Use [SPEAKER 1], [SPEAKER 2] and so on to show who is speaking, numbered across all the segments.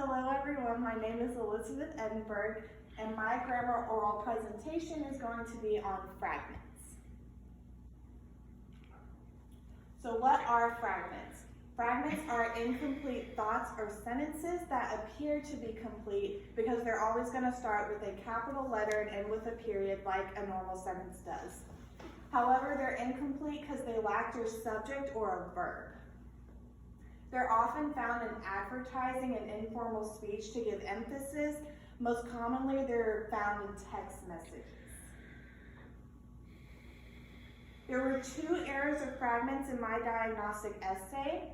[SPEAKER 1] Hello everyone, my name is Elizabeth Edinburgh and my grammar oral presentation is going to be on fragments. So what are fragments? Fragments are incomplete thoughts or sentences that appear to be complete because they're always going to start with a capital letter and end with a period like a normal sentence does. However, they're incomplete because they lack their subject or a verb. They're often found in advertising and informal speech to give emphasis. Most commonly, they're found in text messages. There were two eras of fragments in my diagnostic essay.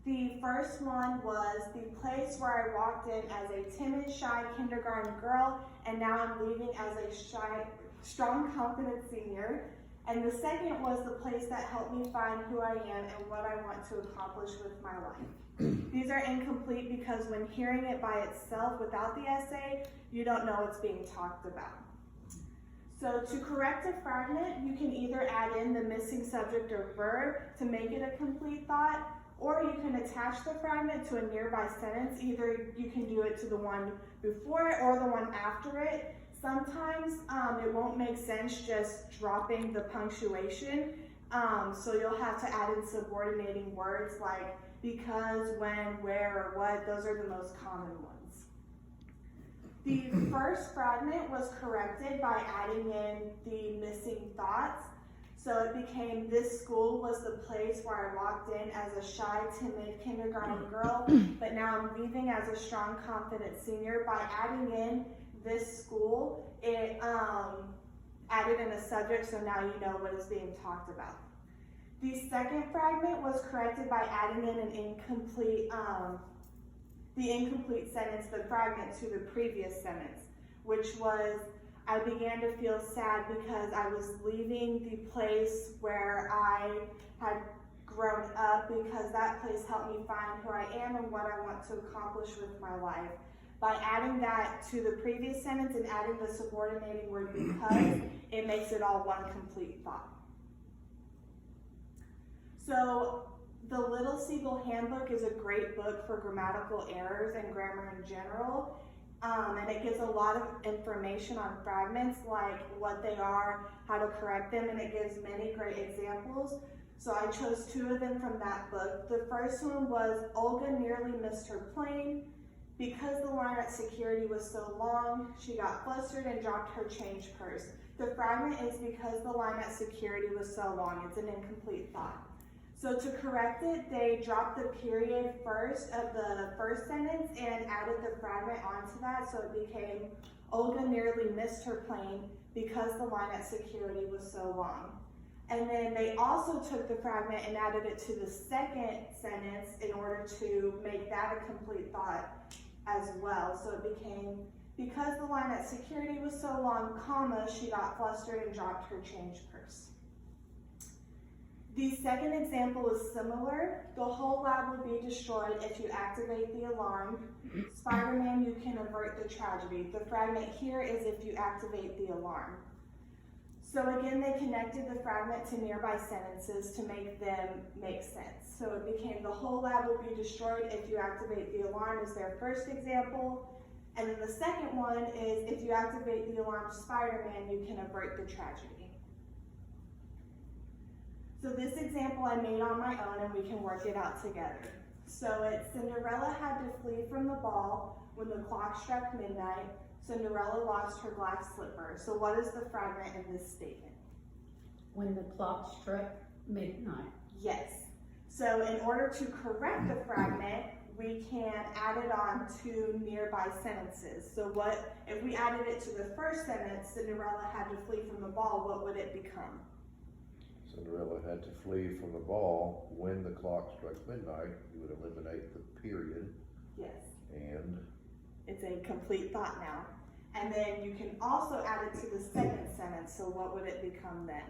[SPEAKER 1] The first one was the place where I walked in as a timid, shy kindergarten girl, and now I'm leaving as a shy, strong, confident senior. And the second was the place that helped me find who I am and what I want to accomplish with my life. These are incomplete because when hearing it by itself without the essay, you don't know what's being talked about. So to correct a fragment, you can either add in the missing subject or verb to make it a complete thought, or you can attach the fragment to a nearby sentence. Either you can do it to the one before it or the one after it. Sometimes it won't make sense just dropping the punctuation, so you'll have to add in subordinating words like because, when, where, or what. Those are the most common ones. The first fragment was corrected by adding in the missing thoughts. So it became, this school was the place where I walked in as a shy, timid kindergarten girl, but now I'm leaving as a strong, confident senior. By adding in this school, it added in a subject, so now you know what is being talked about. The second fragment was corrected by adding in an incomplete, the incomplete sentence, the fragment to the previous sentence, which was, I began to feel sad because I was leaving the place where I had grown up because that place helped me find who I am and what I want to accomplish with my life. By adding that to the previous sentence and adding the subordinating word because, it makes it all one complete thought. So the Little Seagull Handbook is a great book for grammatical errors and grammar in general. And it gives a lot of information on fragments, like what they are, how to correct them, and it gives many great examples. So I chose two of them from that book. The first one was Olga nearly missed her plane. Because the line at security was so long, she got flustered and dropped her change purse. The fragment is because the line at security was so long. It's an incomplete thought. So to correct it, they dropped the period first of the first sentence and added the fragment onto that, so it became Olga nearly missed her plane because the line at security was so long. And then they also took the fragment and added it to the second sentence in order to make that a complete thought as well. So it became, because the line at security was so long, comma, she got flustered and dropped her change purse. The second example is similar. The whole lab will be destroyed if you activate the alarm. Spider-Man, you can avert the tragedy. The fragment here is if you activate the alarm. So again, they connected the fragment to nearby sentences to make them make sense. So it became the whole lab will be destroyed if you activate the alarm is their first example. And then the second one is if you activate the alarm, Spider-Man, you can avert the tragedy. So this example I made on my own and we can work it out together. So it's Cinderella had to flee from the ball when the clock struck midnight. Cinderella lost her black slipper. So what is the fragment in this statement?
[SPEAKER 2] When the clock struck midnight.
[SPEAKER 1] Yes. So in order to correct the fragment, we can add it on to nearby sentences. So what if we added it to the first sentence, Cinderella had to flee from the ball, what would it become?
[SPEAKER 3] Cinderella had to flee from the ball when the clock struck midnight. You would eliminate the period.
[SPEAKER 1] Yes.
[SPEAKER 3] And
[SPEAKER 1] it's a complete thought now. And then you can also add it to the second sentence. So what would it become then?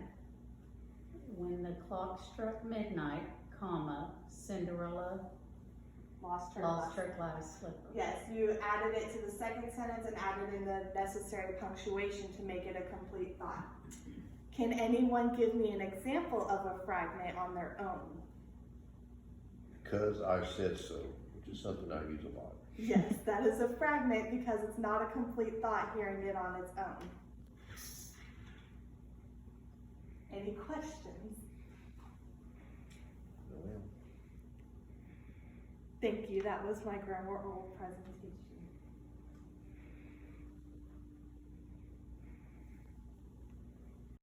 [SPEAKER 2] When the clock struck midnight, comma, Cinderella
[SPEAKER 1] lost
[SPEAKER 2] her glass slipper.
[SPEAKER 1] Yes, you added it to the second sentence and added in the necessary punctuation to make it a complete thought. Can anyone give me an example of a fragment on their own?
[SPEAKER 3] because I said so, which which is something I use a lot.
[SPEAKER 1] Yes, that is a fragment because it's not a complete thought hearing it on its own. Any questions?
[SPEAKER 3] No, ma'am.
[SPEAKER 1] Thank you. That was my grammar oral presentation.